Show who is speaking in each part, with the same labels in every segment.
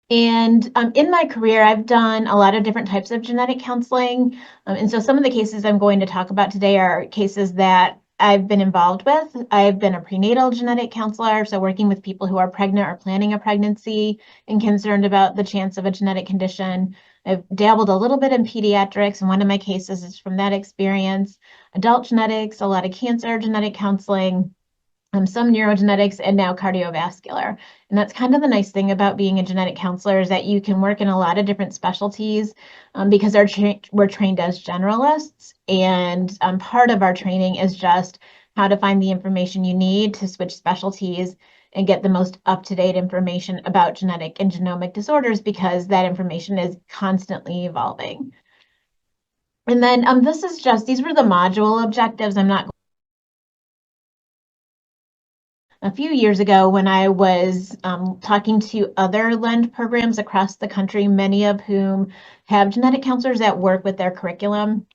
Speaker 1: And in my career, I've done a lot of different types of genetic counseling. And so some of the cases I'm going to talk about today are cases that I've been involved with. I've been a prenatal genetic counselor, so working with people who are pregnant or planning a pregnancy and concerned about the chance of a genetic condition. I've dabbled a little bit in pediatrics, and one of my cases is from that experience. Adult genetics, a lot of cancer genetic counseling, some neurogenetics, and now cardiovascular. And that's kind of the nice thing about being a genetic counselor is that you can work in a lot of different specialties because we're trained as generalists. And part of our training is just how to find the information you need to switch specialties and get the most up-to-date information about genetic and genomic disorders because that information is constantly evolving. And then these were the module objectives. I'm not a few years ago when I was talking to other LEND programs across the country, many of whom have genetic counselors that work with their curriculum.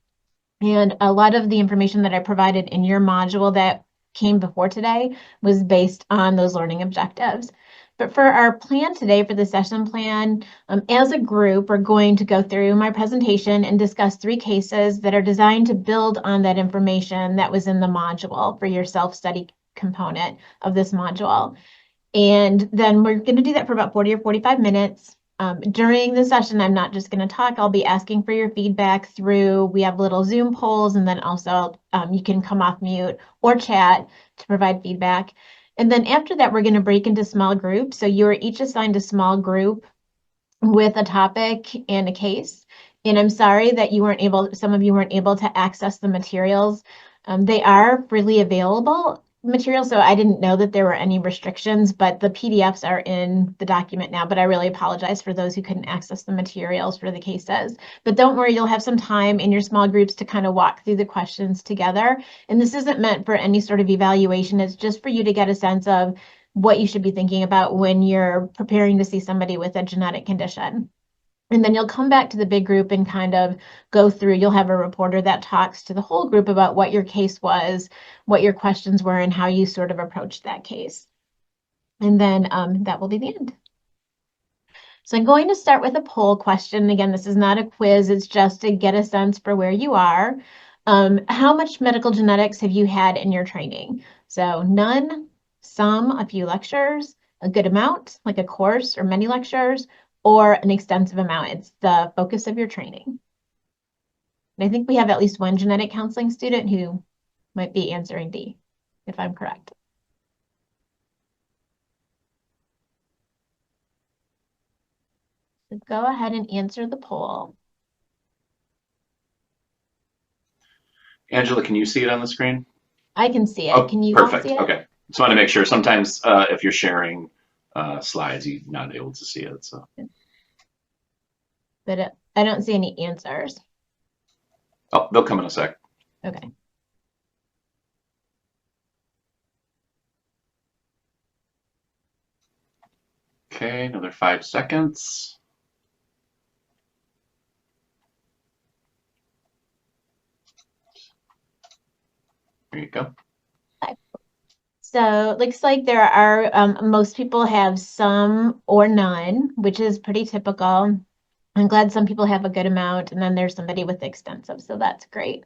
Speaker 1: And a lot of the information that I provided in your module that came before today was based on those learning objectives. But for our plan today, for the session plan, as a group, we're going to go through my presentation and discuss 3 cases that are designed to build on that information that was in the module for your self-study component of this module. And then we're going to do that for about 40 or 45 minutes. During the session, I'm not just going to talk. I'll be asking for your feedback we have little Zoom polls, and then also you can come off mute or chat to provide feedback. And then after that, we're going to break into small groups. So you are each assigned a small group with a topic and a case. And I'm sorry that some of you weren't able to access the materials. They are freely available materials, so I didn't know that there were any restrictions, but the PDFs are in the document now, but I really apologize for those who couldn't access the materials for the cases. But don't worry, you'll have some time in your small groups to kind of walk through the questions together. And this isn't meant for any sort of evaluation, it's just for you to get a sense of what you should be thinking about when you're preparing to see somebody with a genetic condition. And then you'll come back to the big group and kind of go through. You'll have a reporter that talks to the whole group about what your case was, what your questions were, and how you sort of approached that case. And then that will be the end. So I'm going to start with a poll question. Again, this is not a quiz. It's just to get a sense for where you are. How much medical genetics have you had in your training? So none, some, a few lectures, a good amount, like a course or many lectures, or an extensive amount. It's the focus of your training. And I think we have at least one genetic counseling student who might be answering D, if I'm correct. So go ahead and answer the poll.
Speaker 2: Angela, can you see it on the screen?
Speaker 1: I can see it.
Speaker 2: Oh,
Speaker 1: Can you all see
Speaker 2: perfect.
Speaker 1: it?
Speaker 2: Okay. Just want to make sure. Sometimes if you're sharing slides, you're not able to see it. So,
Speaker 1: But I don't see any answers.
Speaker 2: oh, they'll come in a sec.
Speaker 1: Okay.
Speaker 2: Okay, another 5 seconds. There you go.
Speaker 1: So it looks like there are, most people have some or none, which is pretty typical. I'm glad some people have a good amount, and then there's somebody with extensive, so that's great.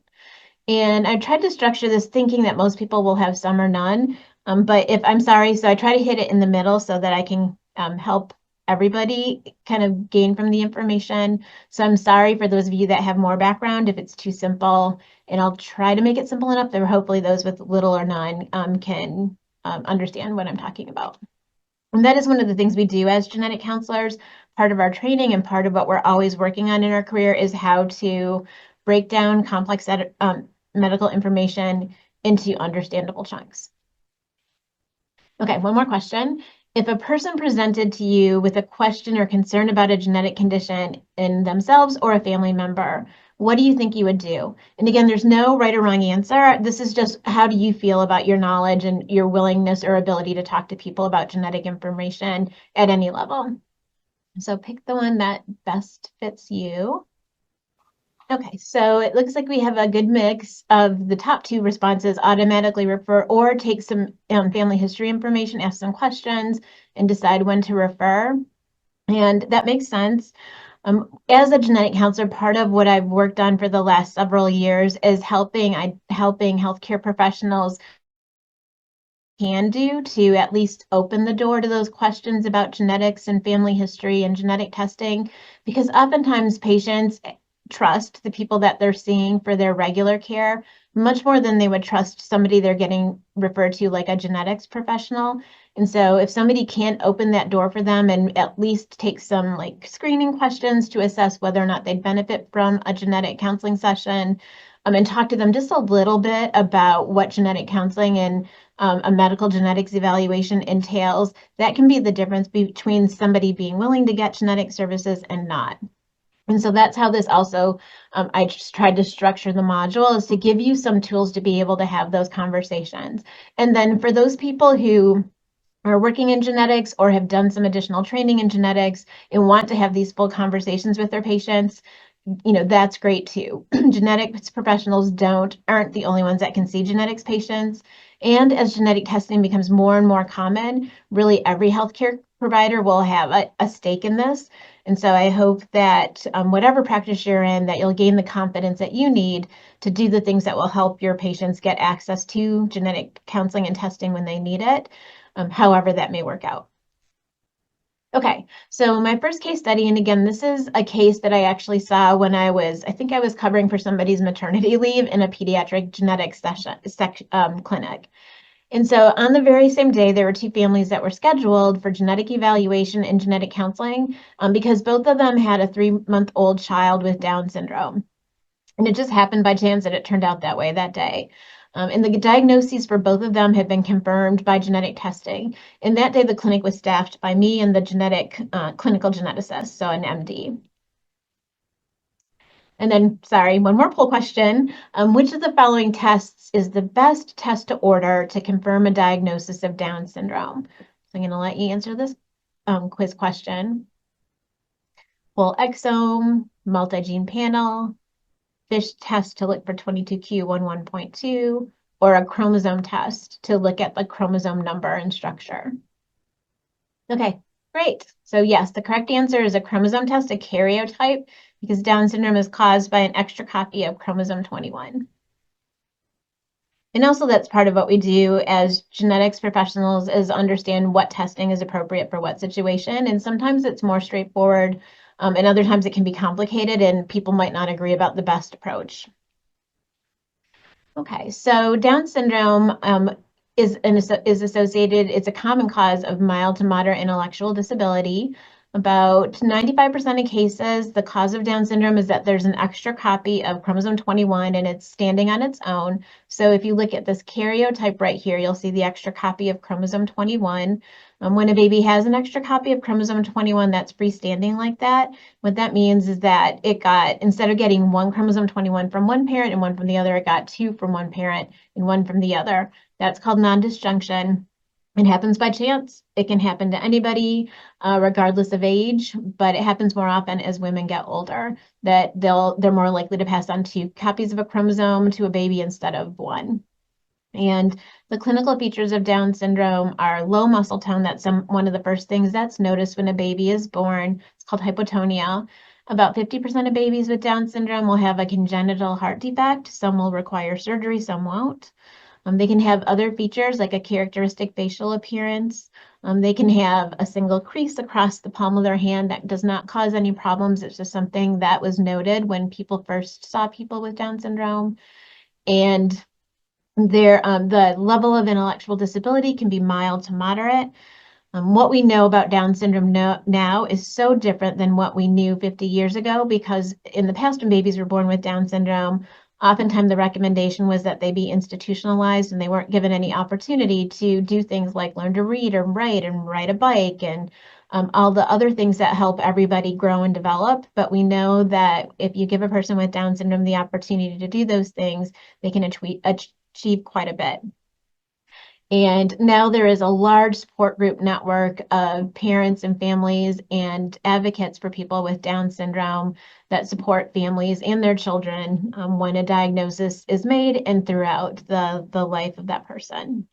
Speaker 1: And I tried to structure this thinking that most people will have some or none, but if I'm sorry, so I try to hit it in the middle so that I can help everybody kind of gain from the information. So I'm sorry for those of you that have more background if it's too simple, and I'll try to make it simple enough that hopefully those with little or none can understand what I'm talking about. And that is one of the things we do as genetic counselors. Part of our training and part of what we're always working on in our career is how to break down complex medical information into understandable chunks. Okay, one more question. If a person presented to you with a question or concern about a genetic condition in themselves or a family member, what do you think you would do? And again, there's no right or wrong answer. This is just how do you feel about your knowledge and your willingness or ability to talk to people about genetic information at any level. So pick the one that best fits you. Okay, so it looks like we have a good mix of the top 2 responses: automatically refer or take some family history information, ask some questions, and decide when to refer. And that makes sense. As a genetic counselor, part of what I've worked on for the last several years is helping healthcare professionals can do to at least open the door to those questions about genetics and family history and genetic testing, because oftentimes patients trust the people that they're seeing for their regular care much more than they would trust somebody they're getting referred to like a genetics professional. And so if somebody can't open that door for them and at least take some like screening questions to assess whether or not they'd benefit from a genetic counseling session, and talk to them just a little bit about what genetic counseling and a medical genetics evaluation entails, that can be the difference between somebody being willing to get genetic services and not. And so that's how this also, I just tried to structure the module is to give you some tools to be able to have those conversations. And then for those people who are working in genetics or have done some additional training in genetics and want to have these full conversations with their patients, that's great too. Genetics professionals aren't the only ones that can see genetics patients. And as genetic testing becomes more and more common, really every healthcare provider will have a stake in this. And so I hope that whatever practice you're in, that you'll gain the confidence that you need to do the things that will help your patients get access to genetic counseling and testing when they need it, however that may work out. Okay, so my first case study, and again, this is a case that I actually saw when I think I was covering for somebody's maternity leave in a pediatric genetics clinic. And so on the very same day, there were two families that were scheduled for genetic evaluation and genetic counseling because both of them had a 3-month-old child with Down syndrome. And it just happened by chance that it turned out that way that day. And the diagnoses for both of them had been confirmed by genetic testing. And that day, the clinic was staffed by me and the clinical geneticist, so an MD. And then, sorry, one more poll question. Which of the following tests is the best test to order to confirm a diagnosis of Down syndrome? So I'm going to let you answer this quiz question. Whole exome, multi-gene panel, FISH test to look for 22q11.2, or a chromosome test to look at the chromosome number and structure. Okay, great. So yes, the correct answer is a chromosome test, a karyotype, because Down syndrome is caused by an extra copy of chromosome 21. And also that's part of what we do as genetics professionals is understand what testing is appropriate for what situation. And sometimes it's more straightforward, and other times it can be complicated and people might not agree about the best approach. Okay, so Down syndrome is associated, it's a common cause of mild to moderate intellectual disability. About 95% of cases, the cause of Down syndrome is that there's an extra copy of chromosome 21 and it's standing on its own. So if you look at this karyotype right here, you'll see the extra copy of chromosome 21. When a baby has an extra copy of chromosome 21 that's freestanding like that, what that means is that instead of getting one chromosome 21 from one parent and one from the other, it got two from one parent and one from the other. That's called non-disjunction. It happens by chance. It can happen to anybody, regardless of age, but it happens more often as women get older, that they're more likely to pass on two copies of a chromosome to a baby instead of one. And the clinical features of Down syndrome are low muscle tone. That's one of the first things that's noticed when a baby is born. It's called hypotonia. About 50% of babies with Down syndrome will have a congenital heart defect. Some will require surgery, some won't. They can have other features like a characteristic facial appearance. They can have a single crease across the palm of their hand that does not cause any problems. It's just something that was noted when people first saw people with Down syndrome. And the level of intellectual disability can be mild to moderate. What we know about Down syndrome now is so different than what we knew 50 years ago, because in the past when babies were born with Down syndrome, oftentimes the recommendation was that they be institutionalized and they weren't given any opportunity to do things like learn to read or write and ride a bike and all the other things that help everybody grow and develop. But we know that if you give a person with Down syndrome the opportunity to do those things, they can achieve quite a bit. And now there is a large support group network of parents and families and advocates for people with Down syndrome that support families and their children when a diagnosis is made and throughout the life of that person.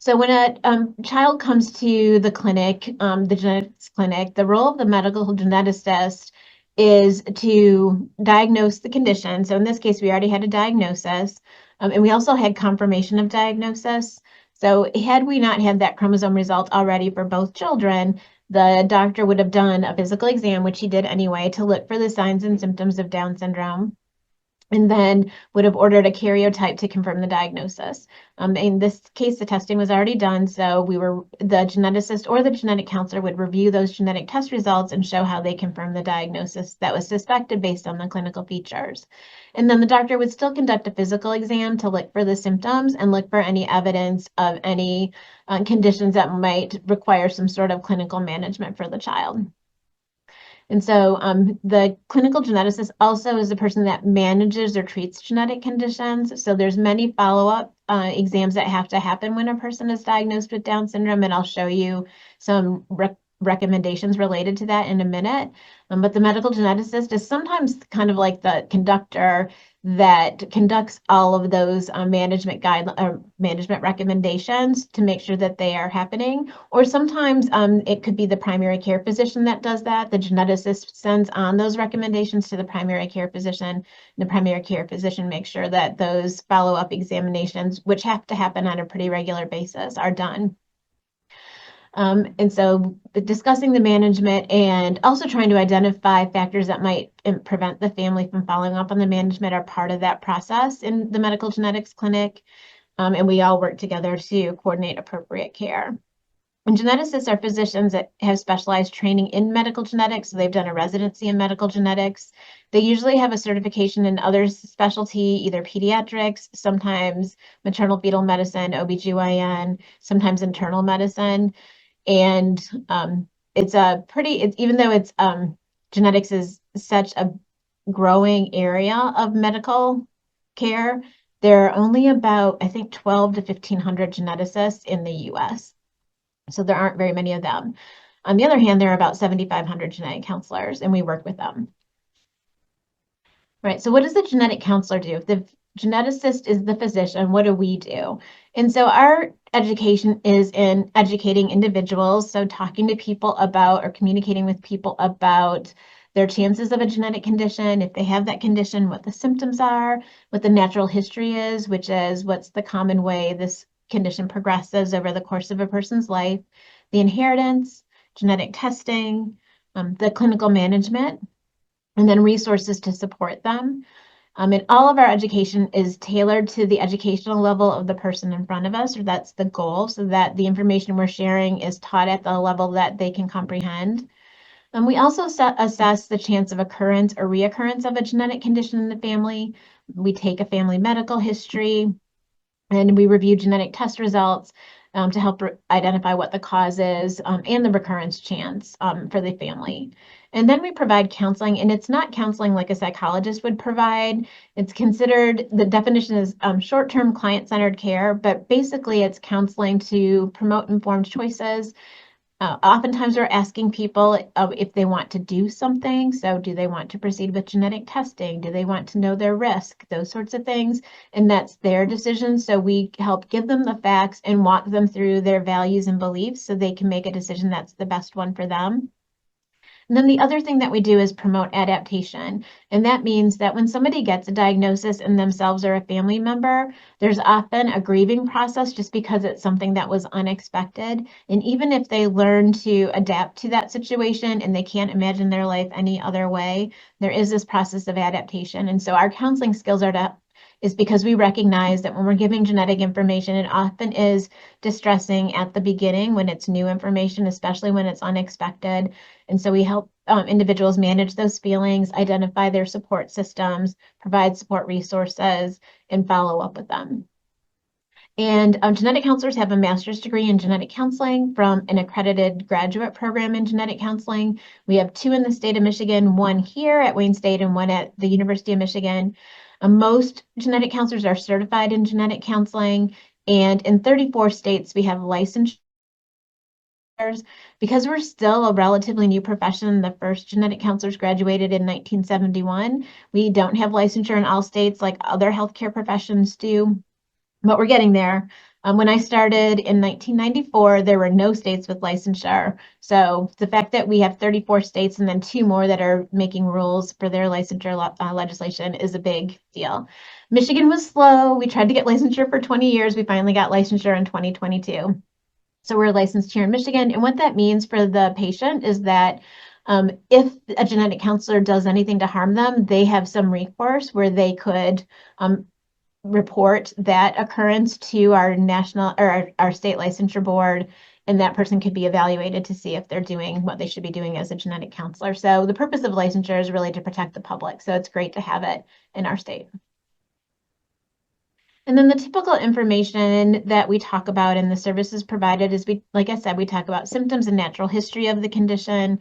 Speaker 1: So when a child comes to the clinic, the genetics clinic, the role of the medical geneticist is to diagnose the condition. So in this case, we already had a diagnosis, and we also had confirmation of diagnosis. So had we not had that chromosome result already for both children, the doctor would have done a physical exam, which he did anyway, to look for the signs and symptoms of Down syndrome, and then would have ordered a karyotype to confirm the diagnosis. In this case, the testing was already done, so the geneticist or the genetic counselor would review those genetic test results and show how they confirm the diagnosis that was suspected based on the clinical features. And then the doctor would still conduct a physical exam to look for the symptoms and look for any evidence of any conditions that might require some sort of clinical management for the child. And so the clinical geneticist also is the person that manages or treats genetic conditions. So there's many follow-up exams that have to happen when a person is diagnosed with Down syndrome, and I'll show you some recommendations related to that in a minute. But the medical geneticist is sometimes kind of like the conductor that conducts all of those management recommendations to make sure that they are happening. Or sometimes it could be the primary care physician that does that. The geneticist sends on those recommendations to the primary care physician. And the primary care physician makes sure that those follow-up examinations, which have to happen on a pretty regular basis, are done. And so discussing the management and also trying to identify factors that might prevent the family from following up on the management are part of that process in the medical genetics clinic. And we all work together to coordinate appropriate care. And geneticists are physicians that have specialized training in medical genetics. So they've done a residency in medical genetics. They usually have a certification in other specialty, either pediatrics, sometimes maternal fetal medicine, OBGYN, sometimes internal medicine. And even though genetics is such a growing area of medical care, there are only about, I think, 12 to 1,500 geneticists in the US. So there aren't very many of them. On the other hand, there are about 7,500 genetic counselors, and we work with them. Right, so what does the genetic counselor do? If the geneticist is the physician, what do we do? And so our education is in educating individuals, so talking to people about or communicating with people about their chances of a genetic condition, if they have that condition, what the symptoms are, what the natural history is, which is what's the common way this condition progresses over the course of a person's life, the inheritance, genetic testing, the clinical management, and then resources to support them. And all of our education is tailored to the educational level of the person in front of us, or that's the goal, so that the information we're sharing is taught at the level that they can comprehend. And we also assess the chance of occurrence or reoccurrence of a genetic condition in the family. We take a family medical history, and we review genetic test results to help identify what the cause is and the recurrence chance for the family. And then we provide counseling, and it's not counseling like a psychologist would provide. It's considered, the definition is short-term client-centered care, but basically it's counseling to promote informed choices. Oftentimes we're asking people if they want to do something. So do they want to proceed with genetic testing? Do they want to know their risk? Those sorts of things. And that's their decision. So we help give them the facts and walk them through their values and beliefs so they can make a decision that's the best one for them. And then the other thing that we do is promote adaptation. And that means that when somebody gets a diagnosis and themselves or a family member, there's often a grieving process just because it's something that was unexpected. And even if they learn to adapt to that situation and they can't imagine their life any other way, there is this process of adaptation. And so our counseling skills is because we recognize that when we're giving genetic information, it often is distressing at the beginning when it's new information, especially when it's unexpected. And so we help individuals manage those feelings, identify their support systems, provide support resources, and follow up with them. And genetic counselors have a master's degree in genetic counseling from an accredited graduate program in genetic counseling. We have 2 in the state of Michigan, 1 here at Wayne State and 1 at the University of Michigan. Most genetic counselors are certified in genetic counseling, and in 34 states we have licensure. Because we're still a relatively new profession, the first genetic counselors graduated in 1971. We don't have licensure in all states like other healthcare professions do, but we're getting there. When I started in 1994, there were no states with licensure. So the fact that we have 34 states and then two more that are making rules for their licensure legislation is a big deal. Michigan was slow. We tried to get licensure for 20 years. We finally got licensure in 2022. So we're licensed here in Michigan. And what that means for the patient is that if a genetic counselor does anything to harm them, they have some recourse where they could report that occurrence to our national or our state licensure board, and that person could be evaluated to see if they're doing what they should be doing as a genetic counselor. So the purpose of licensure is really to protect the public. So it's great to have it in our state. And then the typical information that we talk about in the services provided is like I said, we talk about symptoms and natural history of the condition.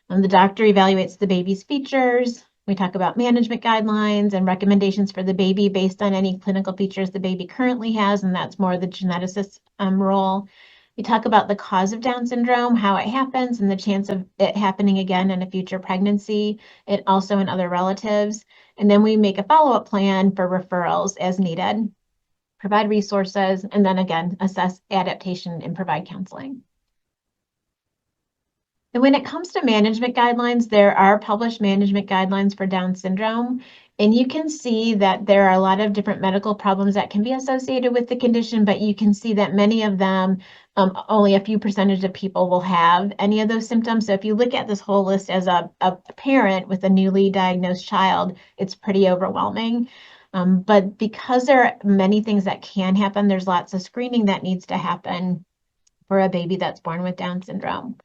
Speaker 1: The doctor evaluates the baby's features. We talk about management guidelines and recommendations for the baby based on any clinical features the baby currently has, and that's more the geneticist's role. We talk about the cause of Down syndrome, how it happens, and the chance of it happening again in a future pregnancy, and also in other relatives. And then we make a follow-up plan for referrals as needed, provide resources, and then again, assess adaptation and provide counseling. And when it comes to management guidelines, there are published management guidelines for Down syndrome. And you can see that there are a lot of different medical problems that can be associated with the condition, but you can see that many of them, only a few percentage of people will have any of those symptoms. So if you look at this whole list as a parent with a newly diagnosed child, it's pretty overwhelming. But because there are many things that can happen, there's lots of screening that needs to happen for a baby that's born with Down syndrome.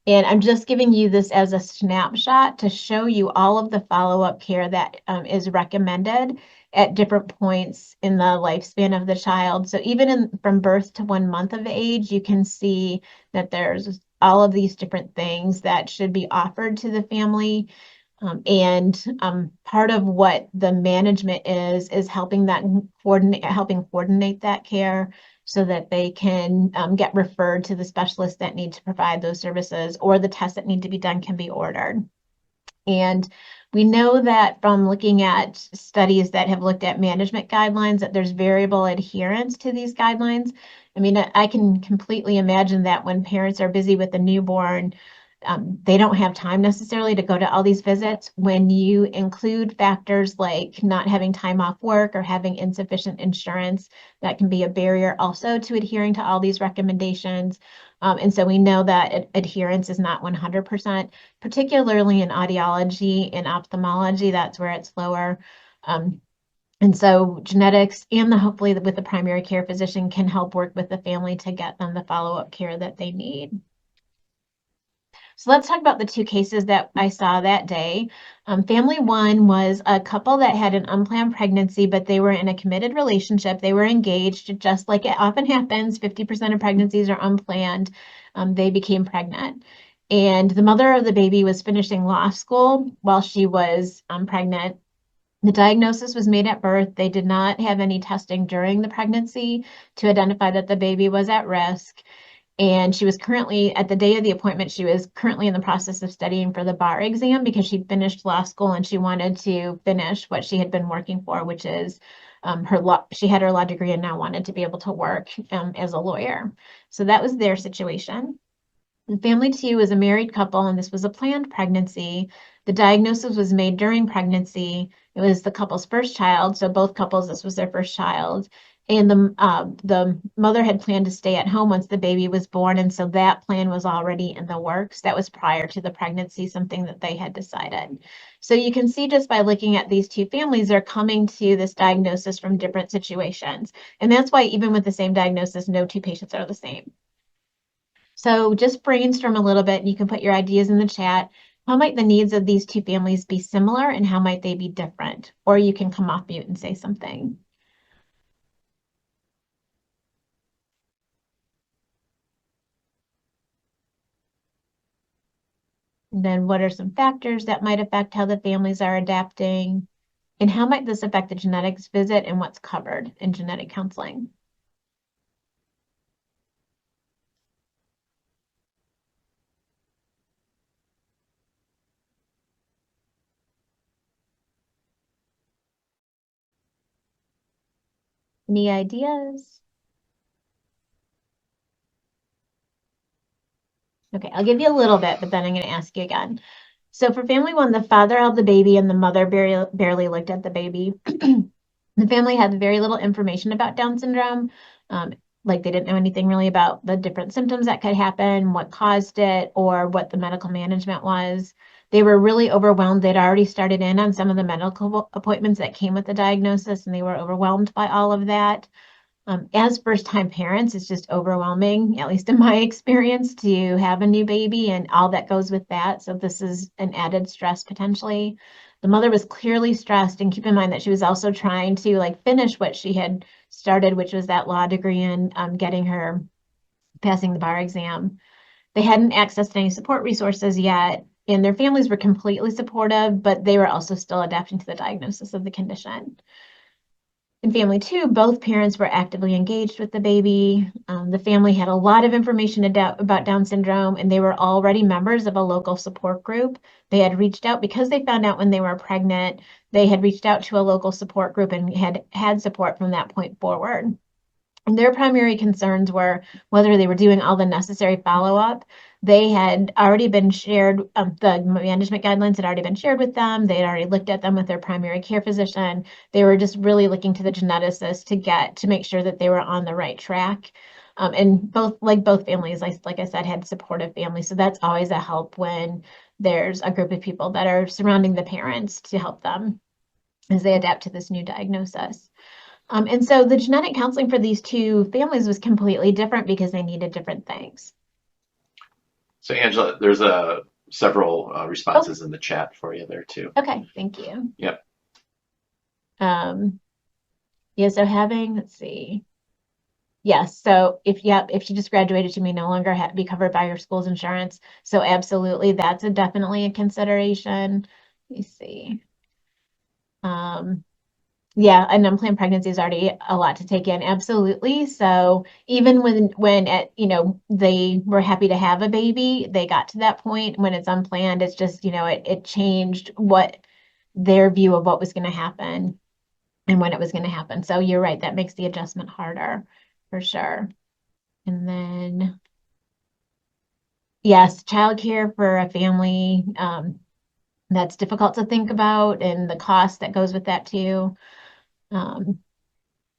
Speaker 1: And I'm just giving you this as a snapshot to show you all of the follow-up care that is recommended at different points in the lifespan of the child. So even from birth to 1 month of age, you can see that there's all of these different things that should be offered to the family. And part of what the management is helping coordinate that care so that they can get referred to the specialists that need to provide those services, or the tests that need to be done can be ordered. And we know that from looking at studies that have looked at management guidelines that there's variable adherence to these guidelines. I mean, I can completely imagine that when parents are busy with a newborn, they don't have time necessarily to go to all these visits. When you include factors like not having time off work or having insufficient insurance, that can be a barrier also to adhering to all these recommendations. And so we know that adherence is not 100%, particularly in audiology and ophthalmology, that's where it's lower. And so genetics and hopefully with the primary care physician can help work with the family to get them the follow-up care that they need. So let's talk about the two cases that I saw that day. Family one was a couple that had an unplanned pregnancy, but they were in a committed relationship. They were engaged, just like it often happens. 50% of pregnancies are unplanned. They became pregnant. And the mother of the baby was finishing law school while she was pregnant. The diagnosis was made at birth. They did not have any testing during the pregnancy to identify that the baby was at risk. And she was currently, at the day of the appointment, she was currently in the process of studying for the bar exam because she'd finished law school and she wanted to finish what she had been working for, which is her law. She had her law degree and now wanted to be able to work as a lawyer. So that was their situation. And family two was a married couple, and this was a planned pregnancy. The diagnosis was made during pregnancy. It was the couple's first child, so both couples, this was their first child. And the mother had planned to stay at home once the baby was born, and so that plan was already in the works. That was prior to the pregnancy, something that they had decided. So you can see just by looking at these two families, they're coming to this diagnosis from different situations. And that's why even with the same diagnosis, no two patients are the same. So just brainstorm a little bit and you can put your ideas in the chat. How might the needs of these two families be similar and how might they be different? Or you can come off mute and say something. And then what are some factors that might affect how the families are adapting? And how might this affect the genetics visit and what's covered in genetic counseling? Any ideas? Okay, I'll give you a little bit, but then I'm going to ask you again. So for family one, the father held the baby and the mother barely looked at the baby. The family had very little information about Down syndrome. Um, like they didn't know anything really about the different symptoms that could happen, what caused it, or what the medical management was. They were really overwhelmed. They'd already started in on some of the medical appointments that came with the diagnosis, and they were overwhelmed by all of that. As first-time parents, it's just overwhelming, at least in my experience, to have a new baby and all that goes with that. So this is an added stress potentially. The mother was clearly stressed, and keep in mind that she was also trying to like finish what she had started, which was that law degree and getting her passing the bar exam. They hadn't accessed any support resources yet, and their families were completely supportive, but they were also still adapting to the diagnosis of the condition. In family two, both parents were actively engaged with the baby. The family had a lot of information about Down syndrome, and they were already members of a local support group. They had reached out because they found out when they were pregnant, they had reached out to a local support group and had support from that point forward. And their primary concerns were whether they were doing all the necessary follow-up. They had already been shared, the management guidelines had already been shared with them. They had already looked at them with their primary care physician. They were just really looking to the geneticist to make sure that they were on the right track. And both families, like I said, had supportive families. So that's always a help when there's a group of people that are surrounding the parents to help them as they adapt to this new diagnosis. And so the genetic counseling for these two families was completely different because they needed different things.
Speaker 2: So Angela, there's several responses in the chat for you there too.
Speaker 1: Okay, thank you.
Speaker 2: Yep.
Speaker 1: Yeah, so let's see. Yes, so if she just graduated, she may no longer be covered by her school's insurance. So absolutely, that's definitely a consideration. Let me see. Yeah, an unplanned pregnancy is already a lot to take in. Absolutely. So even they were happy to have a baby, they got to that point when it's unplanned, it's just, it changed what their view of what was going to happen and when it was going to happen. So you're right, that makes the adjustment harder for sure. And then, yes, childcare for a family, that's difficult to think about and the cost that goes with that too. Um,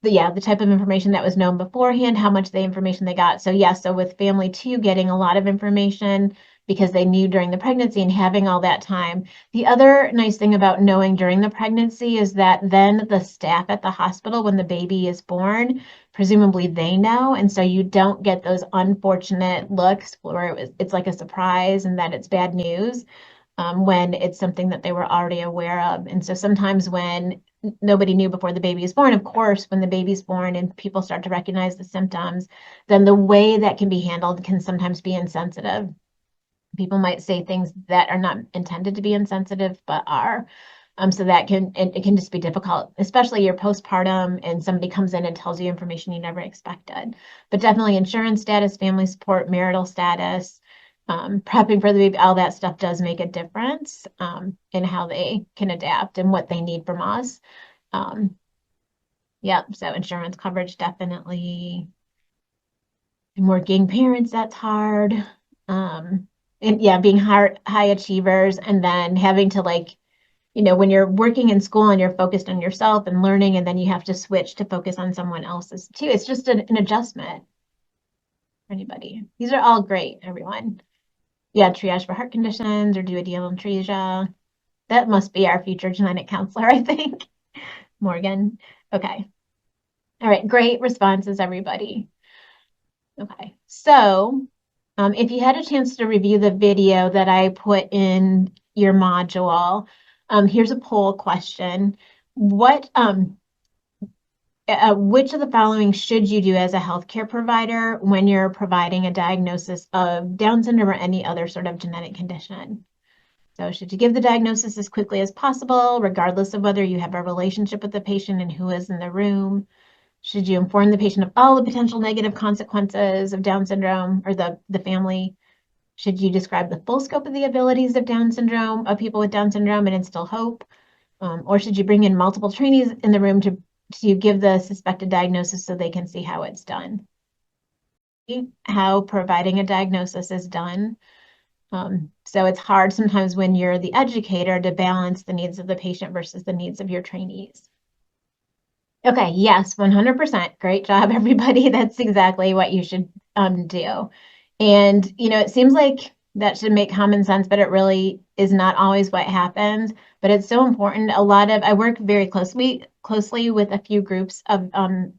Speaker 1: the type of information that was known beforehand, how much the information they got. So yeah, so with family two getting a lot of information because they knew during the pregnancy and having all that time. The other nice thing about knowing during the pregnancy is that then the staff at the hospital, when the baby is born, presumably they know. And so you don't get those unfortunate looks where it's like a surprise and that it's bad news. When it's something that they were already aware of. And so sometimes when nobody knew before the baby is born, of course, when the baby's born and people start to recognize the symptoms, then the way that can be handled can sometimes be insensitive. People might say things that are not intended to be insensitive, but are. So it can just be difficult, especially you're postpartum and somebody comes in and tells you information you never expected. But definitely insurance status, family support, marital status, prepping for the baby, all that stuff does make a difference in how they can adapt and what they need from us. Yeah, so insurance coverage definitely. And working parents, that's hard. And yeah, being high achievers and then having to when you're working in school and you're focused on yourself and learning, and then you have to switch to focus on someone else's too. It's just an adjustment for anybody. These are all great, everyone. Yeah, triage for heart conditions or do a dealentesia. That must be our future genetic counselor, I think. Morgan. Okay. All right, great responses, everybody. Okay, so if you had a chance to review the video that I put in your module, here's a poll question. Which of the following should you do as a healthcare provider when you're providing a diagnosis of Down syndrome or any other sort of genetic condition? So should you give the diagnosis as quickly as possible, regardless of whether you have a relationship with the patient and who is in the room? Should you inform the patient of all the potential negative consequences of Down syndrome or the family? Should you describe the full scope of the abilities of people with Down syndrome and instill hope? Or should you bring in multiple trainees in the room to give the suspected diagnosis so they can see how it's done? how providing a diagnosis is done. So it's hard sometimes when you're the educator to balance the needs of the patient versus the needs of your trainees. Okay, yes, 100%. Great job, everybody. That's exactly what you should do. And, it seems like that should make common sense, but it really is not always what happens. But it's so important. I work very closely with a few groups of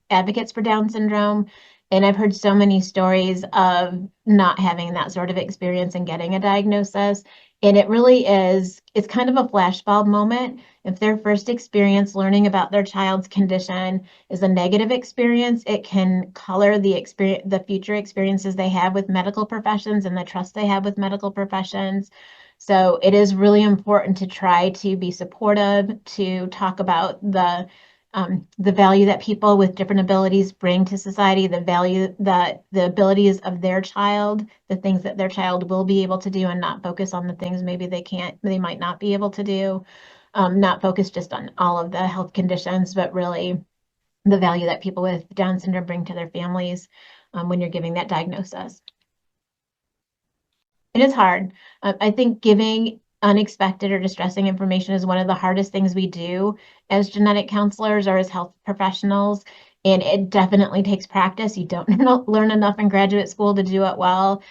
Speaker 1: advocates for Down syndrome, and I've heard so many stories of not having that sort of experience and getting a diagnosis. And it really is, it's kind of a flashbulb moment. If their first experience learning about their child's condition is a negative experience, it can color the future experiences they have with medical professions and the trust they have with medical professions. So it is really important to try to be supportive, to talk about the value that people with different abilities bring to society, the value that the abilities of their child, the things that their child will be able to do, and not focus on the things maybe they might not be able to do. Not focus just on all of the health conditions, but really the value that people with Down syndrome bring to their families when you're giving that diagnosis. It is hard. I think giving unexpected or distressing information is one of the hardest things we do as genetic counselors or as health professionals. And it definitely takes practice. You don't learn enough in graduate school to do it well.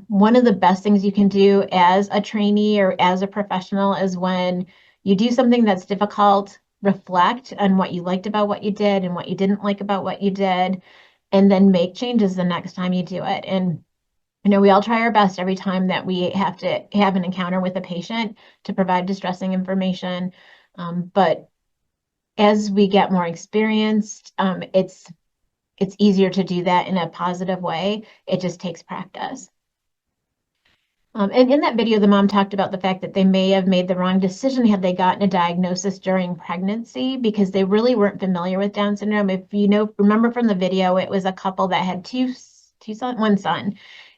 Speaker 1: One of the best things you can do as a trainee or as a professional is when you do something that's difficult, reflect on what you liked about what you did and what you didn't like about what you did, and then make changes the next time you do it. And we all try our best every time that we have to have an encounter with a patient to provide distressing information. But as we get more experienced, it's easier to do that in a positive way. It just takes practice. And in that video, the mom talked about the fact that they may have made the wrong decision had they gotten a diagnosis during pregnancy because they really weren't familiar with Down syndrome. If remember from the video, it was a couple that had one son,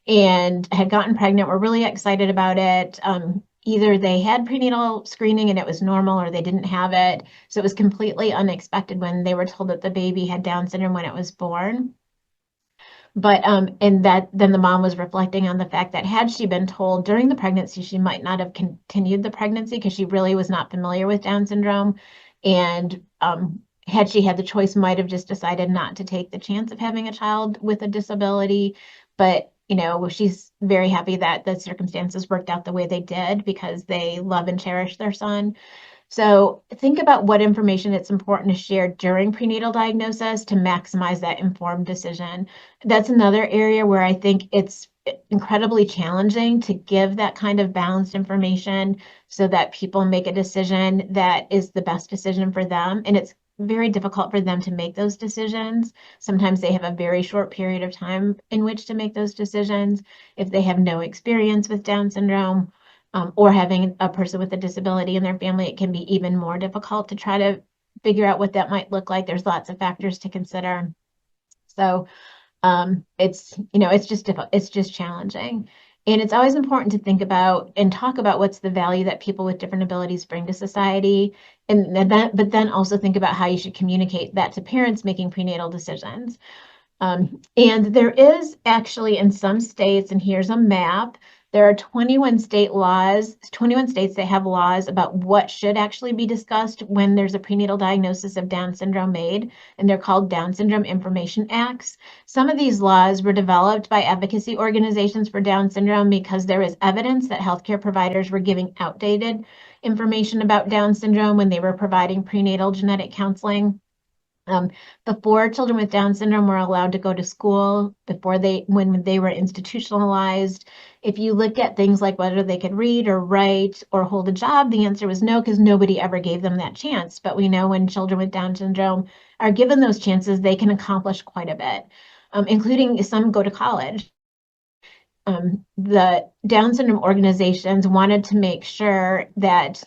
Speaker 1: and had gotten pregnant, were really excited about it. Either they had prenatal screening and it was normal, or they didn't have it. So it was completely unexpected when they were told that the baby had Down syndrome when it was born. But and that then the mom was reflecting on the fact that had she been told during the pregnancy, she might not have continued the pregnancy because she really was not familiar with Down syndrome. And had she had the choice, might have just decided not to take the chance of having a child with a disability. But she's very happy that the circumstances worked out the way they did because they love and cherish their son. So think about what information it's important to share during prenatal diagnosis to maximize that informed decision. That's another area where I think it's incredibly challenging to give that kind of balanced information so that people make a decision that is the best decision for them. And it's very difficult for them to make those decisions. Sometimes they have a very short period of time in which to make those decisions. If they have no experience with Down syndrome, or having a person with a disability in their family, it can be even more difficult to try to figure out what that might look like. There's lots of factors to consider. So it's just challenging. And it's always important to think about and talk about what's the value that people with different abilities bring to society. But then also think about how you should communicate that to parents making prenatal decisions. And there is actually in some states, and here's a map, there are 21 states that have laws about what should actually be discussed when there's a prenatal diagnosis of Down syndrome made, and they're called Down Syndrome Information Acts. Some of these laws were developed by advocacy organizations for Down syndrome because there is evidence that healthcare providers were giving outdated information about Down syndrome when they were providing prenatal genetic counseling. Before children with Down syndrome were allowed to go to school, when they were institutionalized, if you look at things like whether they could read or write or hold a job, the answer was no, because nobody ever gave them that chance. But we know when children with Down syndrome are given those chances, they can accomplish quite a bit, including some go to college. The Down syndrome organizations wanted to make sure that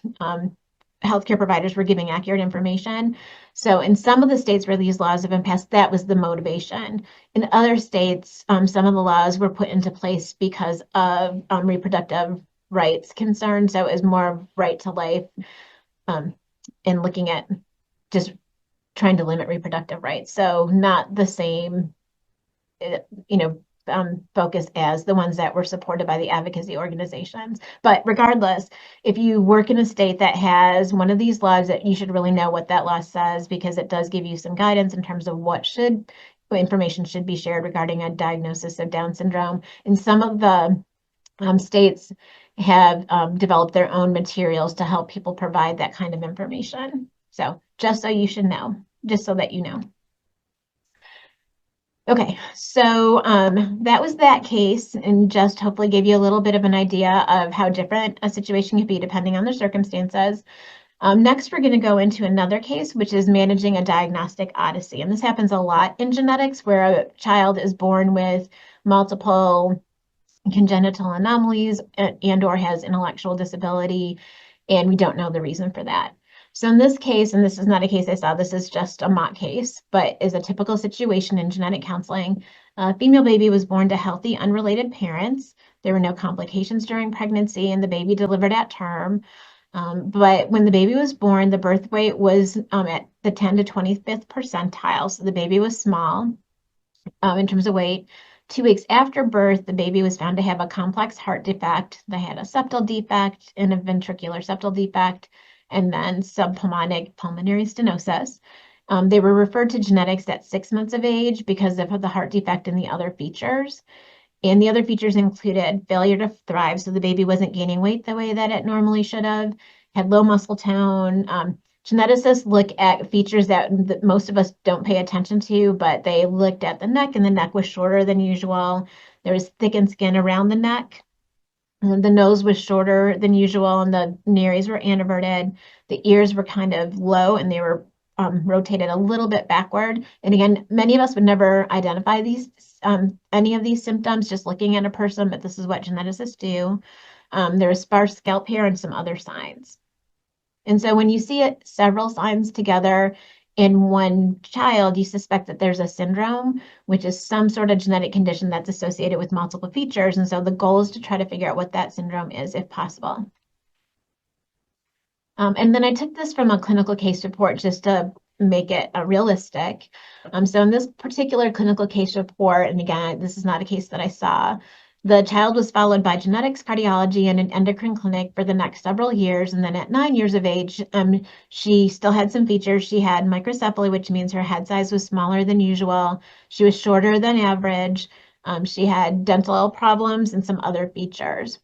Speaker 1: healthcare providers were giving accurate information. So in some of the states where these laws have been passed, that was the motivation. In other states, some of the laws were put into place because of reproductive rights concerns. So it was more right to life, and looking at just trying to limit reproductive rights. So not the same, focus as the ones that were supported by the advocacy organizations. But regardless, if you work in a state that has one of these laws, that you should really know what that law says, because it does give you some guidance in terms of what information should be shared regarding a diagnosis of Down syndrome. And some of the states have developed their own materials to help people provide that kind of information. So just so you should know, just so that you know. Okay, so that was that case, and just hopefully gave you a little bit of an idea of how different a situation can be depending on their circumstances. Next, we're going to go into another case, which is managing a diagnostic odyssey. And this happens a lot in genetics, where a child is born with multiple congenital anomalies and or has intellectual disability, and we don't know the reason for that. So in this case, and this is not a case I saw, this is just a mock case, but is a typical situation in genetic counseling. A female baby was born to healthy, unrelated parents. There were no complications during pregnancy, and the baby delivered at term. But when the baby was born, the birth weight was at the 10 to 25th percentile. So the baby was small in terms of weight. 2 weeks after birth, the baby was found to have a complex heart defect. They had a septal defect and a ventricular septal defect, and then subpulmonic pulmonary stenosis. They were referred to genetics at 6 months of age because of the heart defect and the other features. And the other features included failure to thrive. So the baby wasn't gaining weight the way that it normally should have, had low muscle tone. Geneticists look at features that most of us don't pay attention to, but they looked at the neck, and the neck was shorter than usual. There was thickened skin around the neck. The nose was shorter than usual, and the nares were anteverted. The ears were kind of low, and they were rotated a little bit backward. And again, many of us would never identify these any of these symptoms just looking at a person, but this is what geneticists do. There was sparse scalp hair and some other signs. And so when you see several signs together in one child, you suspect that there's a syndrome, which is some sort of genetic condition that's associated with multiple features. And so the goal is to try to figure out what that syndrome is, if possible. And then I took this from a clinical case report just to make it realistic. So in this particular clinical case report, and again, this is not a case that I saw, the child was followed by genetics, cardiology, and an endocrine clinic for the next several years. And then at 9 years of age, she still had some features. She had microcephaly, which means her head size was smaller than usual. She was shorter than average. She had dental problems and some other features.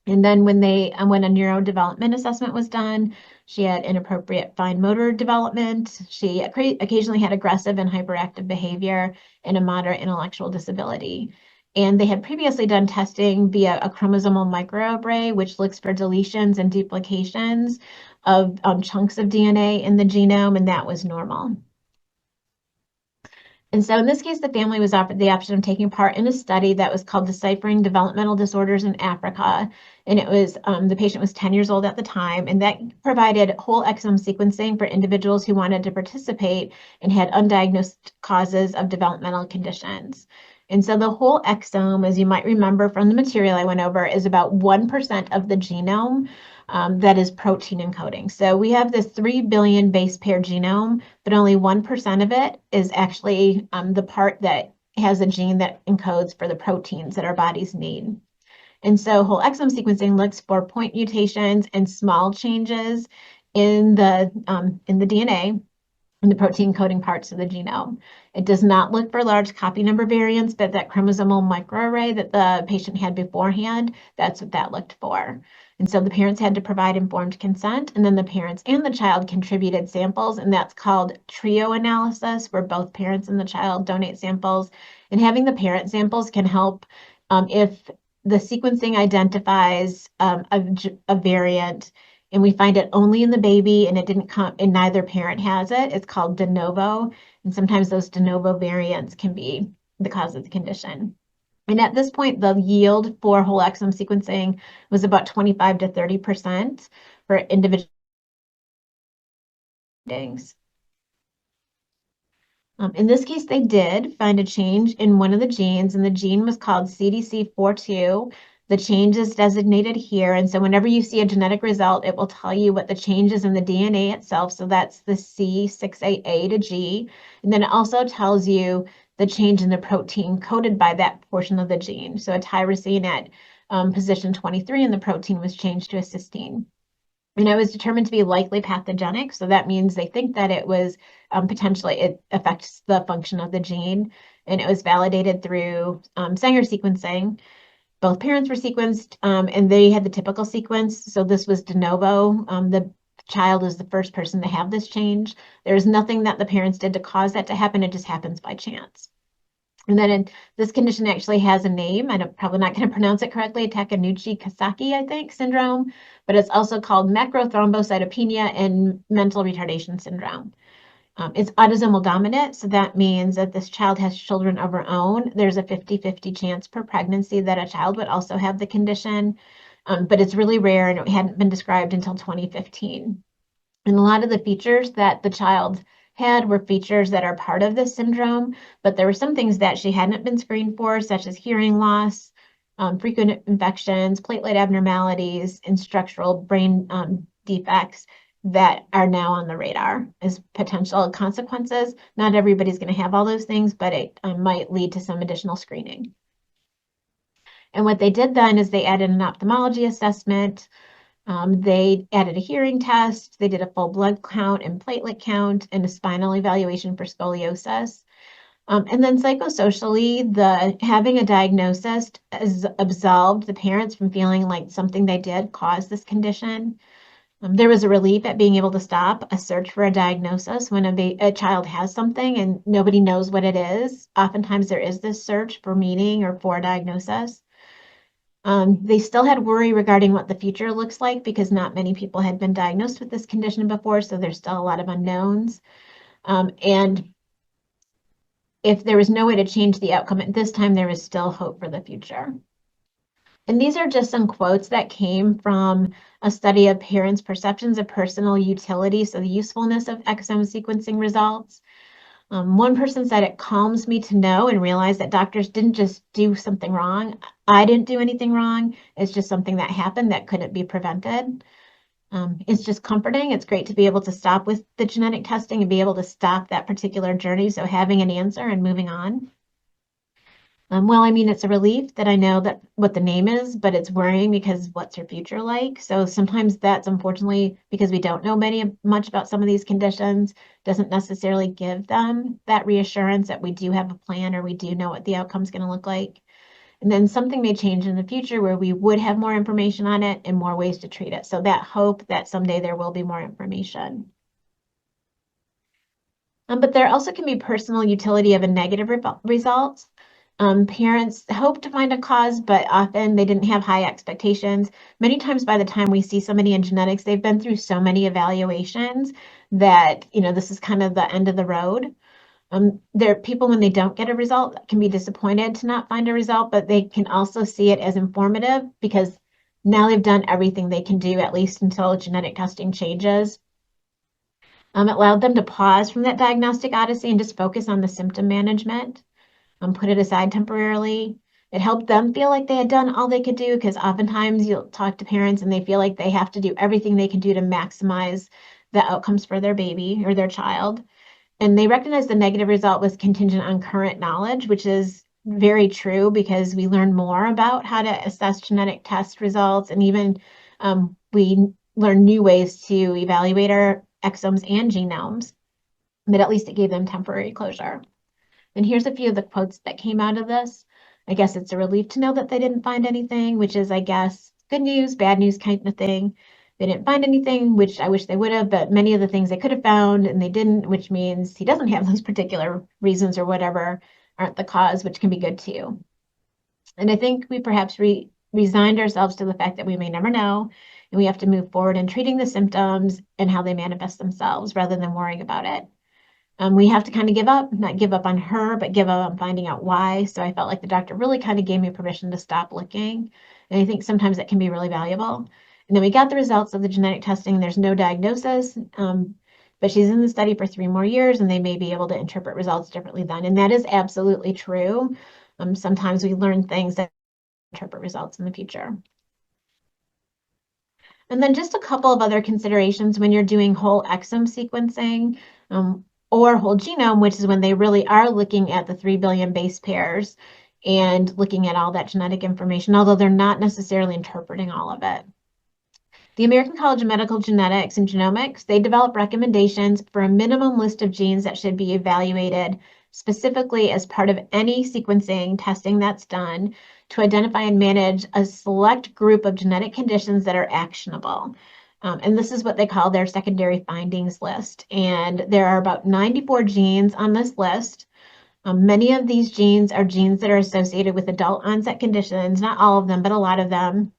Speaker 1: And then when a neurodevelopment assessment was done, she had inappropriate fine motor development. She occasionally had aggressive and hyperactive behavior and a moderate intellectual disability. And they had previously done testing via a chromosomal microarray, which looks for deletions and duplications of chunks of DNA in the genome, and that was normal. And so in this case, the family was offered the option of taking part in a study that was called Deciphering Developmental Disorders in Africa. And it was, the patient was 10 years old at the time, and that provided whole exome sequencing for individuals who wanted to participate and had undiagnosed causes of developmental conditions. And so the whole exome, as you might remember from the material I went over, is about 1% of the genome that is protein encoding. So we have this 3 billion base pair genome, but only 1% of it is actually the part that has a gene that encodes for the proteins that our bodies need. And so whole exome sequencing looks for point mutations and small changes in the DNA and the protein coding parts of the genome. It does not look for large copy number variants, but that chromosomal microarray that the patient had beforehand, that's what that looked for. And so the parents had to provide informed consent, and then the parents and the child contributed samples, and that's called trio analysis, where both parents and the child donate samples. And having the parent samples can help if the sequencing identifies a variant and we find it only in the baby and it didn't come and neither parent has it, it's called de novo. And sometimes those de novo variants can be the cause of the condition. And at this point, the yield for whole exome sequencing was about 25 to 30% for individual findings. In this case, they did find a change in one of the genes, and the gene was called CDC42. The change is designated here, and so whenever you see a genetic result, it will tell you what the change is in the DNA itself. So that's the C68A to G, and then it also tells you the change in the protein coded by that portion of the gene. So a tyrosine at position 23 and the protein was changed to a cysteine. And it was determined to be likely pathogenic. So that means they think that it was potentially, it affects the function of the gene. And it was validated through Sanger sequencing. Both parents were sequenced and they had the typical sequence. So this was de novo. The child is the first person to have this change. There's nothing that the parents did to cause that to happen. It just happens by chance. And then this condition actually has a name. I'm probably not going to pronounce it correctly, Takeuchi-Kaseki, I think, syndrome, but it's also called macrothrombocytopenia and mental retardation syndrome. It's autosomal dominant, so that means that this child has children of her own. There's a 50-50 chance per pregnancy that a child would also have the condition, but it's really rare and it hadn't been described until 2015. And a lot of the features that the child had were features that are part of this syndrome, but there were some things that she hadn't been screened for, such as hearing loss, frequent infections, platelet abnormalities, and structural brain defects that are now on the radar as potential consequences. Not everybody's going to have all those things, but it might lead to some additional screening. And what they did then is they added an ophthalmology assessment. They added a hearing test, they did a full blood count and platelet count, and a spinal evaluation for scoliosis. And then psychosocially, having a diagnosis has absolved the parents from feeling like something they did caused this condition. There was a relief at being able to stop a search for a diagnosis when a child has something and nobody knows what it is. Oftentimes there is this search for meaning or for a diagnosis. They still had worry regarding what the future looks like because not many people had been diagnosed with this condition before, so there's still a lot of unknowns. And if there was no way to change the outcome at this time, there was still hope for the future. And these are just some quotes that came from a study of parents' perceptions of personal utility, so the usefulness of exome sequencing results. One person said, "It calms me to know and realize that doctors didn't just do something wrong. I didn't do anything wrong. It's just something that happened that couldn't be prevented." It's just comforting. It's great to be able to stop with the genetic testing and be able to stop that particular journey. So having an answer and moving on. Well, I mean, it's a relief that I know that what the name is, but it's worrying because what's her future like? So sometimes that's unfortunately because we don't know much about some of these conditions, doesn't necessarily give them that reassurance that we do have a plan or we do know what the outcome is going to look like. And then something may change in the future where we would have more information on it and more ways to treat it. So that hope that someday there will be more information. But there also can be personal utility of a negative result. Parents hope to find a cause, but often they didn't have high expectations. Many times by the time we see somebody in genetics, they've been through so many evaluations that, this is kind of the end of the road. There are people when they don't get a result can be disappointed to not find a result, but they can also see it as informative because now they've done everything they can do, at least until genetic testing changes. It allowed them to pause from that diagnostic odyssey and just focus on the symptom management. Put it aside temporarily. It helped them feel like they had done all they could do because oftentimes you'll talk to parents and they feel like they have to do everything they can do to maximize the outcomes for their baby or their child. And they recognized the negative result was contingent on current knowledge, which is very true because we learn more about how to assess genetic test results. And even we learn new ways to evaluate our exomes and genomes, but at least it gave them temporary closure. And here's a few of the quotes that came out of this. I guess it's a relief to know that they didn't find anything, which is, I guess, good news, bad news kind of thing. They didn't find anything, which I wish they would have, but many of the things they could have found and they didn't, which means he doesn't have those particular reasons or whatever aren't the cause, which can be good too. And I think we perhaps resigned ourselves to the fact that we may never know, and we have to move forward in treating the symptoms and how they manifest themselves rather than worrying about it. We have to kind of give up, not give up on her, but give up on finding out why. So I felt like the doctor really kind of gave me permission to stop looking. And I think sometimes that can be really valuable. And then we got the results of the genetic testing. There's no diagnosis, but she's in the study for 3 more years and they may be able to interpret results differently then. And that is absolutely true. Sometimes we learn things that interpret results in the future. And then just a couple of other considerations when you're doing whole exome sequencing. or whole genome, which is when they really are looking at the 3 billion base pairs and looking at all that genetic information, although they're not necessarily interpreting all of it. The American College of Medical Genetics and Genomics, they develop recommendations for a minimum list of genes that should be evaluated specifically as part of any sequencing testing that's done to identify and manage a select group of genetic conditions that are actionable. And this is what they call their secondary findings list. And there are about 94 genes on this list. Many of these genes are genes that are associated with adult onset conditions, not all of them, but a lot of them.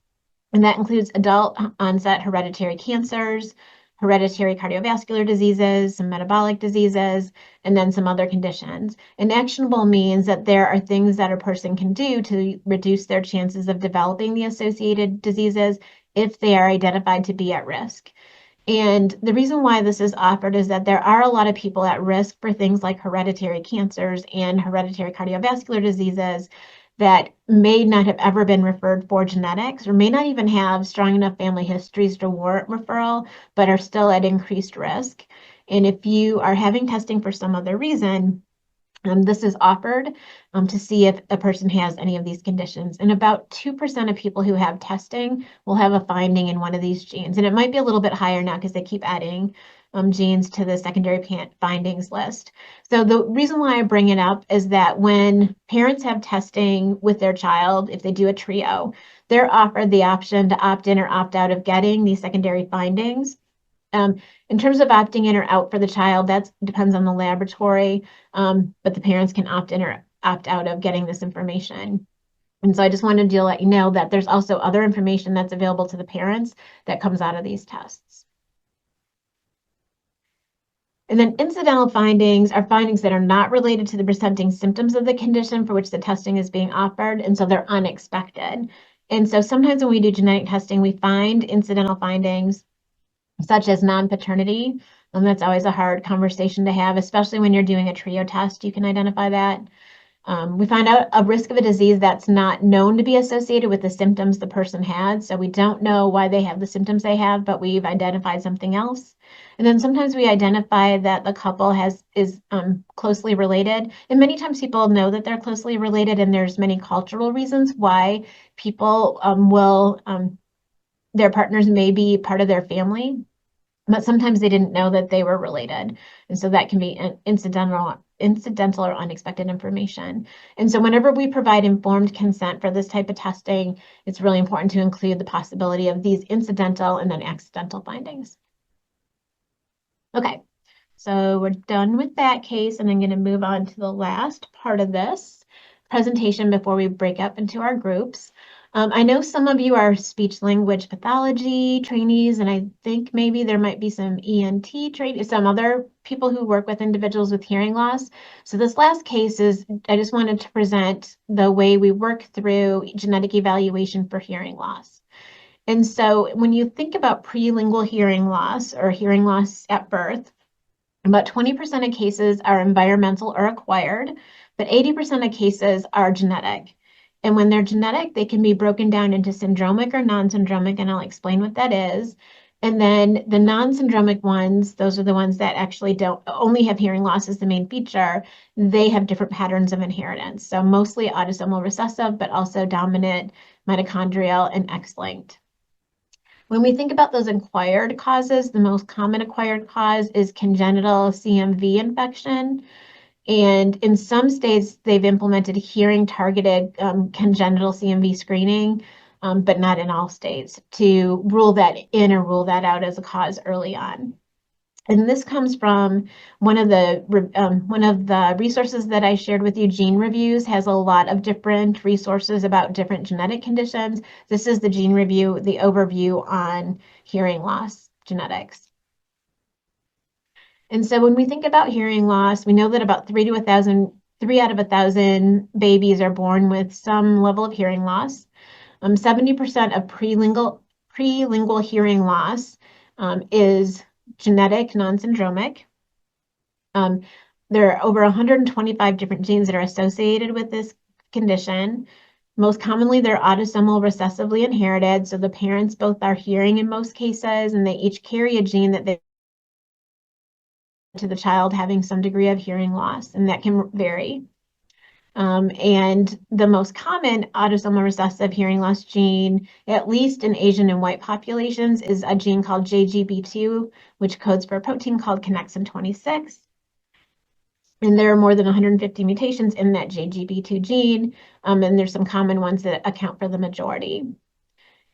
Speaker 1: And that includes adult onset hereditary cancers, hereditary cardiovascular diseases, some metabolic diseases, and then some other conditions. And actionable means that there are things that a person can do to reduce their chances of developing the associated diseases if they are identified to be at risk. And the reason why this is offered is that there are a lot of people at risk for things like hereditary cancers and hereditary cardiovascular diseases that may not have ever been referred for genetics or may not even have strong enough family histories to warrant referral, but are still at increased risk. And if you are having testing for some other reason, this is offered to see if a person has any of these conditions. And about 2% of people who have testing will have a finding in one of these genes. And it might be a little bit higher now because they keep adding genes to the secondary findings list. So the reason why I bring it up is that when parents have testing with their child, if they do a trio, they're offered the option to opt in or opt out of getting these secondary findings. In terms of opting in or out for the child, that depends on the laboratory, but the parents can opt in or opt out of getting this information. And so I just wanted to let you know that there's also other information that's available to the parents that comes out of these tests. And then incidental findings are findings that are not related to the presenting symptoms of the condition for which the testing is being offered, and so they're unexpected. And so sometimes when we do genetic testing, we find incidental findings such as non-paternity. And that's always a hard conversation to have, especially when you're doing a trio test, you can identify that. We find out a risk of a disease that's not known to be associated with the symptoms the person had. So we don't know why they have the symptoms they have, but we've identified something else. And then sometimes we identify that the couple is closely related. And many times people know that they're closely related, and there's many cultural reasons why people their partners may be part of their family, but sometimes they didn't know that they were related. And so that can be an incidental or unexpected information. And so whenever we provide informed consent for this type of testing, it's really important to include the possibility of these incidental and then accidental findings. Okay, so we're done with that case, and I'm going to move on to the last part of this presentation before we break up into our groups. I know some of you are speech language pathology trainees, and I think maybe there might be some ENT trainees, some other people who work with individuals with hearing loss. So this last case is, I just wanted to present the way we work through genetic evaluation for hearing loss. And so when you think about prelingual hearing loss or hearing loss at birth, about 20% of cases are environmental or acquired, but 80% of cases are genetic. And when they're genetic, they can be broken down into syndromic or non-syndromic, and I'll explain what that is. And then the non-syndromic ones, those are the ones that actually don't only have hearing loss as the main feature. They have different patterns of inheritance. So mostly autosomal recessive, but also dominant, mitochondrial, and X-linked. When we think about those acquired causes, the most common acquired cause is congenital CMV infection. And in some states, they've implemented hearing targeted congenital CMV screening, but not in all states, to rule that in or rule that out as a cause early on. And this comes from one of the resources that I shared with you. Gene Reviews has a lot of different resources about different genetic conditions. This is the Gene Review, the overview on hearing loss genetics. And so when we think about hearing loss, we know that about 3 out of 1,000 babies are born with some level of hearing loss. 70% of prelingual hearing loss is genetic, non-syndromic. There are over 125 different genes that are associated with this condition. Most commonly, they're autosomal recessively inherited. So the parents both are hearing in most cases, and they each carry a gene that they to the child having some degree of hearing loss, and that can vary. And the most common autosomal recessive hearing loss gene, at least in Asian and white populations, is a gene called JGB2, which codes for a protein called connexin 26. And there are more than 150 mutations in that JGB2 gene, and there's some common ones that account for the majority.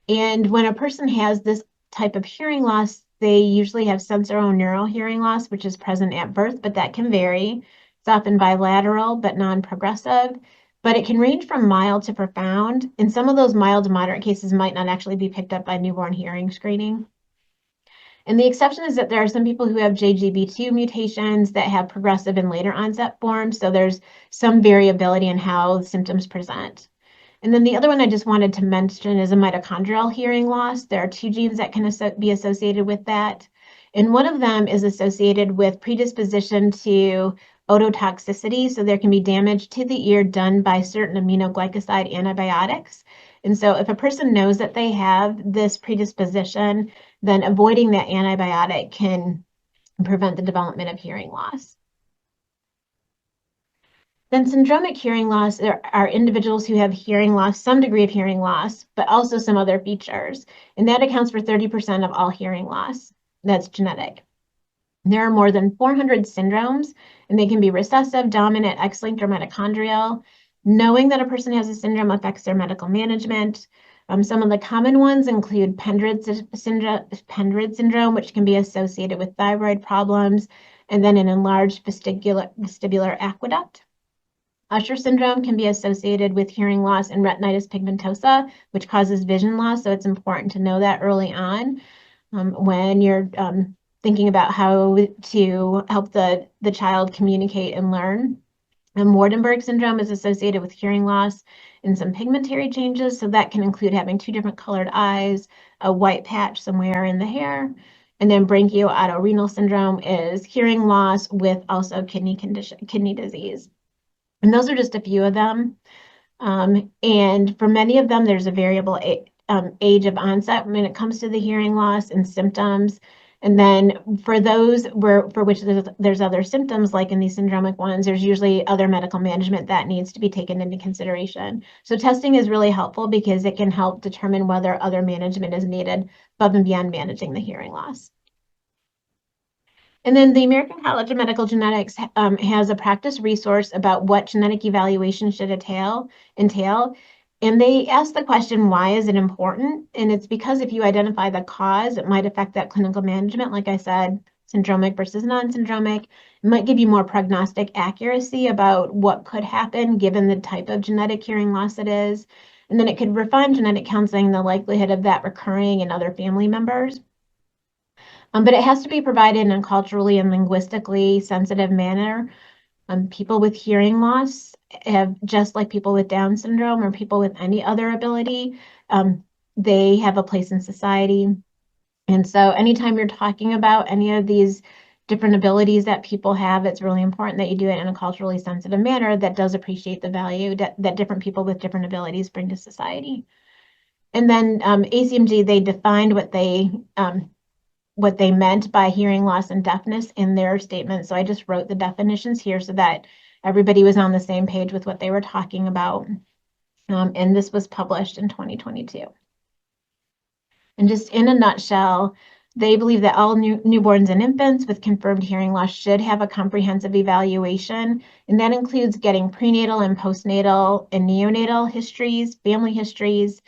Speaker 1: And when a person has this type of hearing loss, they usually have sensorineural hearing loss, which is present at birth, but that can vary. It's often bilateral, but non-progressive, but it can range from mild to profound. And some of those mild to moderate cases might not actually be picked up by newborn hearing screening. And the exception is that there are some people who have JGB2 mutations that have progressive and later onset forms. So there's some variability in how symptoms present. And then the other one I just wanted to mention is a mitochondrial hearing loss. There are two genes that can be associated with that. And one of them is associated with predisposition to ototoxicity. So there can be damage to the ear done by certain aminoglycoside antibiotics. And so if a person knows that they have this predisposition, then avoiding that antibiotic can prevent the development of hearing loss. Then syndromic hearing loss are individuals who have hearing loss, some degree of hearing loss, but also some other features. And that accounts for 30% of all hearing loss. That's genetic. There are more than 400 syndromes, and they can be recessive, dominant, X-linked, or mitochondrial. Knowing that a person has a syndrome affects their medical management. Some of the common ones include Pendred syndrome, which can be associated with thyroid problems, and then an enlarged vestibular aqueduct. Usher syndrome can be associated with hearing loss and retinitis pigmentosa, which causes vision loss. So it's important to know that early on when you're thinking about how to help the child communicate and learn. And Waardenburg syndrome is associated with hearing loss and some pigmentary changes. So that can include having two different colored eyes, a white patch somewhere in the hair. And then bronchioautorenal syndrome is hearing loss with also kidney disease. And those are just a few of them. And for many of them, there's a variable age of onset when it comes to the hearing loss and symptoms. And then for those for which there's other symptoms, like in these syndromic ones, there's usually other medical management that needs to be taken into consideration. So testing is really helpful because it can help determine whether other management is needed above and beyond managing the hearing loss. And then the American College of Medical Genetics has a practice resource about what genetic evaluation should entail. And they ask the question, why is it important? And it's because if you identify the cause, it might affect that clinical management. Like I said, syndromic versus non-syndromic. It might give you more prognostic accuracy about what could happen given the type of genetic hearing loss it is. And then it could refine genetic counseling, the likelihood of that recurring in other family members. But it has to be provided in a culturally and linguistically sensitive manner. People with hearing loss have, just like people with Down syndrome or people with any other ability, they have a place in society. And so anytime you're talking about any of these different abilities that people have, it's really important that you do it in a culturally sensitive manner that does appreciate the value that different people with different abilities bring to society. And then ACMG, they defined what they meant by hearing loss and deafness in their statement. So I just wrote the definitions here so that everybody was on the same page with what they were talking about. And this was published in 2022. And just in a nutshell, they believe that all newborns and infants with confirmed hearing loss should have a comprehensive evaluation. And that includes getting prenatal and postnatal and neonatal histories, family histories,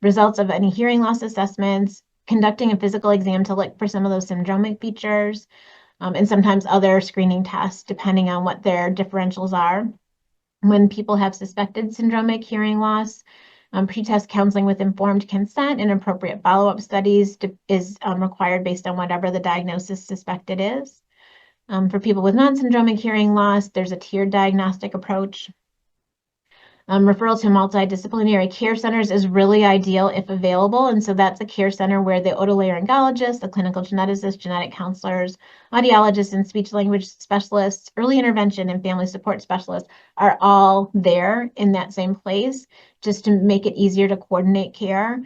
Speaker 1: results of any hearing loss assessments, conducting a physical exam to look for some of those syndromic features, and sometimes other screening tests, depending on what their differentials are. When people have suspected syndromic hearing loss, pretest counseling with informed consent and appropriate follow-up studies is required based on whatever the diagnosis suspected is. For people with non-syndromic hearing loss, there's a tiered diagnostic approach. Referral to multidisciplinary care centers is really ideal if available. And so that's a care center where the otolaryngologist, the clinical geneticist, genetic counselors, audiologists, and speech language specialists, early intervention and family support specialists are all there in that same place just to make it easier to coordinate care.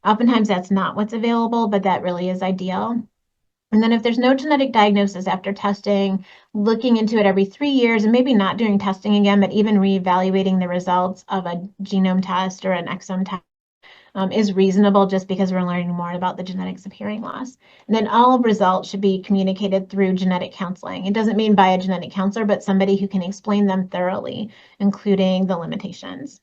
Speaker 1: Oftentimes that's not what's available, but that really is ideal. And then if there's no genetic diagnosis after testing, looking into it every 3 years and maybe not doing testing again, but even reevaluating the results of a genome test or an exome test is reasonable just because we're learning more about the genetics of hearing loss. And then all results should be communicated through genetic counseling. It doesn't mean by a genetic counselor, but somebody who can explain them thoroughly, including the limitations.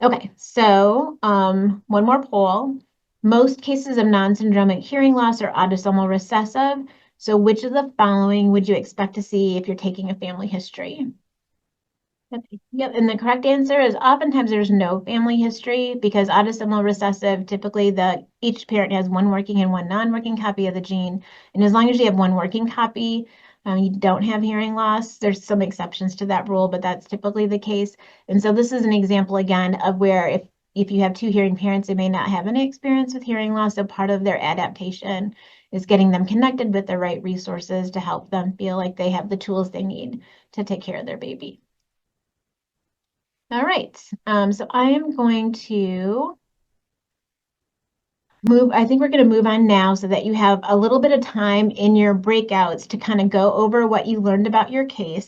Speaker 1: Okay, so one more poll. Most cases of non-syndromic hearing loss are autosomal recessive. So which of the following would you expect to see if you're taking a family history? Yep, and the correct answer is oftentimes there's no family history because autosomal recessive, typically each parent has one working and one non-working copy of the gene. And as long as you have one working copy, you don't have hearing loss. There's some exceptions to that rule, but that's typically the case. And so this is an example again of where if you have two hearing parents, they may not have any experience with hearing loss. So part of their adaptation is getting them connected with the right resources to help them feel like they have the tools they need to take care of their baby. All right, so I am going to I think we're going to move on now so that you have a little bit of time in your breakouts to kind of go over what you learned about your case.